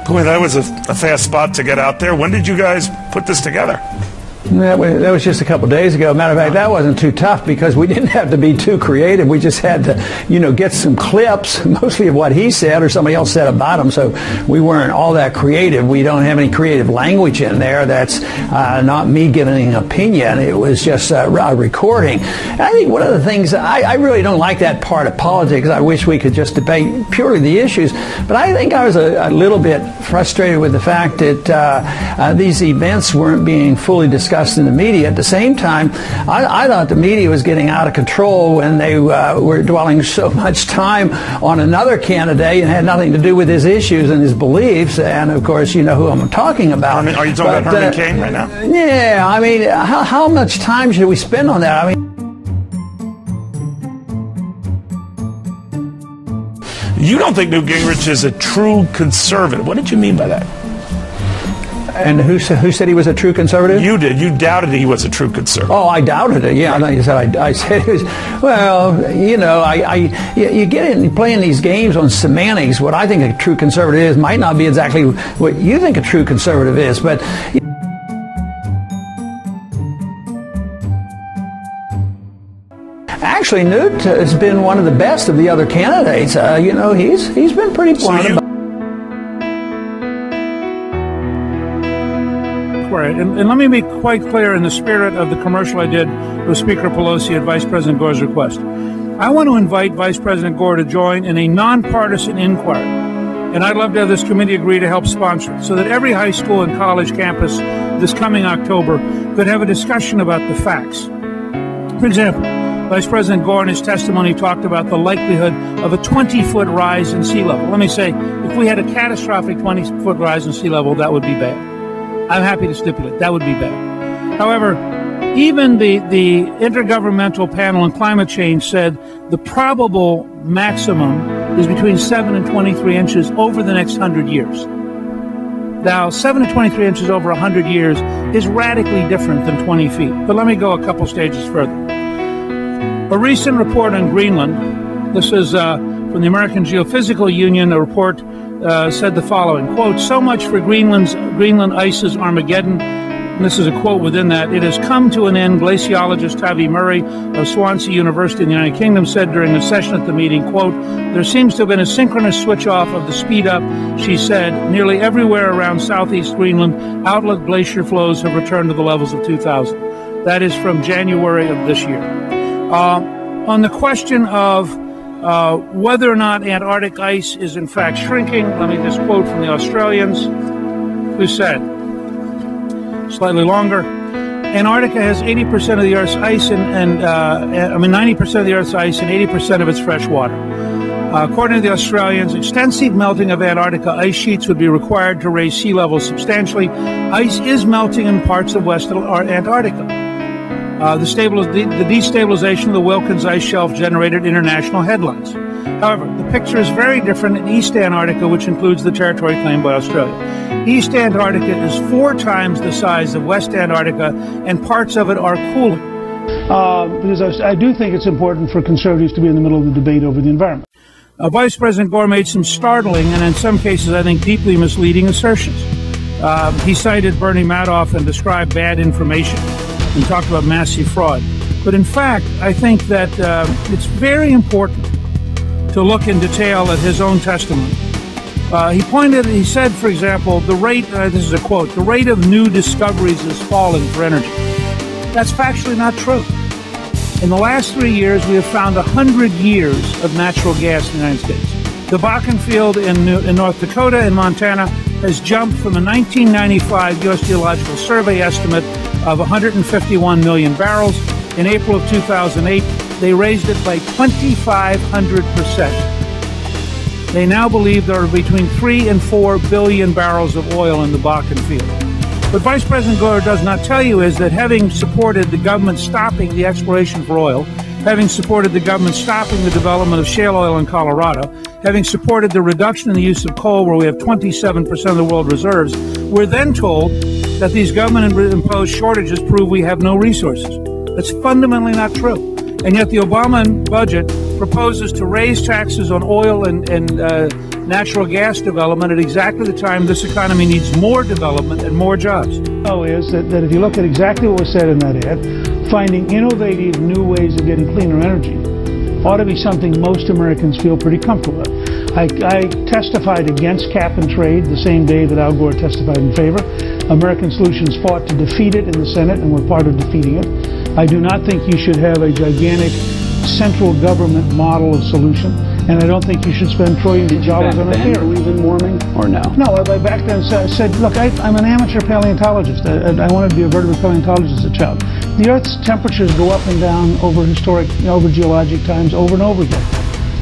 Boy, that was a fast spot to get out there. When did you guys put this together? That was just a couple days ago. Matter of fact, that wasn't too tough because we didn't have to be too creative. We just had to, get some clips, mostly of what he said or somebody else said about him. So we weren't all that creative. We don't have any creative language in there. That's not me giving an opinion. It was just a recording. And I think one of the things, I really don't like that part of politics. I wish we could just debate purely the issues. But I think I was a little bit frustrated with the fact that these events weren't being fully discussed in the media. At the same time, I thought the media was getting out of control when they were dwelling so much time on another candidate and had nothing to do with his issues and his beliefs. And of course, you know who I'm talking about. Are you talking about Herman Cain right now? Yeah, I mean, how much time should we spend on that? I mean, you don't think Newt Gingrich is a true conservative. What did you mean by that? And who said he was a true conservative? You did. You doubted he was a true conservative. Oh, I doubted it. Yeah, right. I said he was. Well, you get in playing these games on semantics. What I think a true conservative is might not be exactly what you think a true conservative is, but. Actually, Newt has been one of the best of the other candidates. He's been pretty blunt. And let me be quite clear in the spirit of the commercial I did with Speaker Pelosi at Vice President Gore's request. I want to invite Vice President Gore to join in a nonpartisan inquiry. And I'd love to have this committee agree to help sponsor it so that every high school and college campus this coming October could have a discussion about the facts. For example, Vice President Gore in his testimony talked about the likelihood of a 20-foot rise in sea level. Let me say, if we had a catastrophic 20-foot rise in sea level, that would be bad. I'm happy to stipulate that would be bad. However, even the Intergovernmental Panel on Climate Change said the probable maximum is between 7 and 23 inches over the next 100 years. Now, 7 to 23 inches over 100 years is radically different than 20 feet. But let me go a couple stages further. A recent report on Greenland, this is from the American Geophysical Union, a report said the following, quote, "So much for Greenland ice's Armageddon." And this is a quote within that. "It has come to an end," glaciologist Tavi Murray of Swansea University in the United Kingdom said during a session at the meeting, quote, "There seems to have been a synchronous switch off of the speed up," she said. "Nearly everywhere around southeast Greenland, outlet glacier flows have returned to the levels of 2000. That is from January of this year. On the question of whether or not Antarctic ice is in fact shrinking, let me just quote from the Australians, who said, slightly longer, "Antarctica has 80% of the Earth's ice 90% of the Earth's ice and 80% of its fresh water. According to the Australians, extensive melting of Antarctica ice sheets would be required to raise sea levels substantially. Ice is melting in parts of Western Antarctica. The destabilization of the Wilkins ice shelf generated international headlines. However, the picture is very different in East Antarctica, which includes the territory claimed by Australia. East Antarctica is 4 times the size of West Antarctica, and parts of it are cooling." Because I do think it's important for conservatives to be in the middle of the debate over the environment. Vice President Gore made some startling and in some cases, I think, deeply misleading assertions. He cited Bernie Madoff and described bad information and talked about massive fraud. But in fact, I think that it's very important to look in detail at his own testimony. He said, for example, the rate, this is a quote, "the rate of new discoveries is falling for energy." That's factually not true. In the last 3 years, we have found 100 years of natural gas in the United States. The Bakken field in North Dakota and Montana has jumped from a 1995 U.S. Geological Survey estimate of 151 million barrels. In April of 2008, they raised it by 2,500%. They now believe there are between 3 and 4 billion barrels of oil in the Bakken field. What Vice President Gore does not tell you is that having supported the government stopping the exploration for oil, having supported the government stopping the development of shale oil in Colorado, having supported the reduction in the use of coal where we have 27% of the world reserves, we're then told that these government-imposed shortages prove we have no resources. That's fundamentally not true. And yet the Obama budget proposes to raise taxes on oil and natural gas development at exactly the time this economy needs more development and more jobs. Is that if you look at exactly what was said in that ad, finding innovative new ways of getting cleaner energy ought to be something most Americans feel pretty comfortable with. I testified against cap and trade the same day that Al Gore testified in favor. American Solutions fought to defeat it in the Senate, and we're part of defeating it. I do not think you should have a gigantic central government model of solution, and I don't think you should spend trillions of dollars on a theory. Believe in warming or no? No, I back then said, look, I'm an amateur paleontologist. I wanted to be a vertebrate paleontologist as a child. The Earth's temperatures go up and down over geologic times over and over again.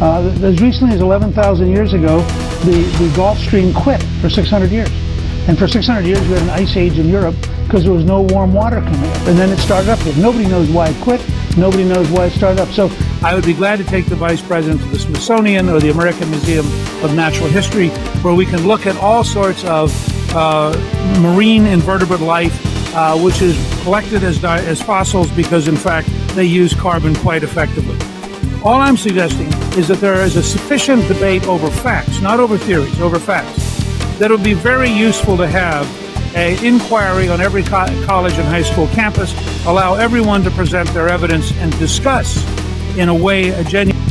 As recently as 11,000 years ago, the Gulf Stream quit for 600 years. And for 600 years, we had an ice age in Europe because there was no warm water coming up. And then it started up again. Nobody knows why it quit. Nobody knows why it started up. So I would be glad to take the Vice President to the Smithsonian or the American Museum of Natural History, where we can look at all sorts of marine invertebrate life, which is collected as fossils because, in fact, they use carbon quite effectively. All I'm suggesting is that there is a sufficient debate over facts, not over theories, over facts, that would be very useful to have an inquiry on every college and high school campus, allow everyone to present their evidence and discuss in a way a genuine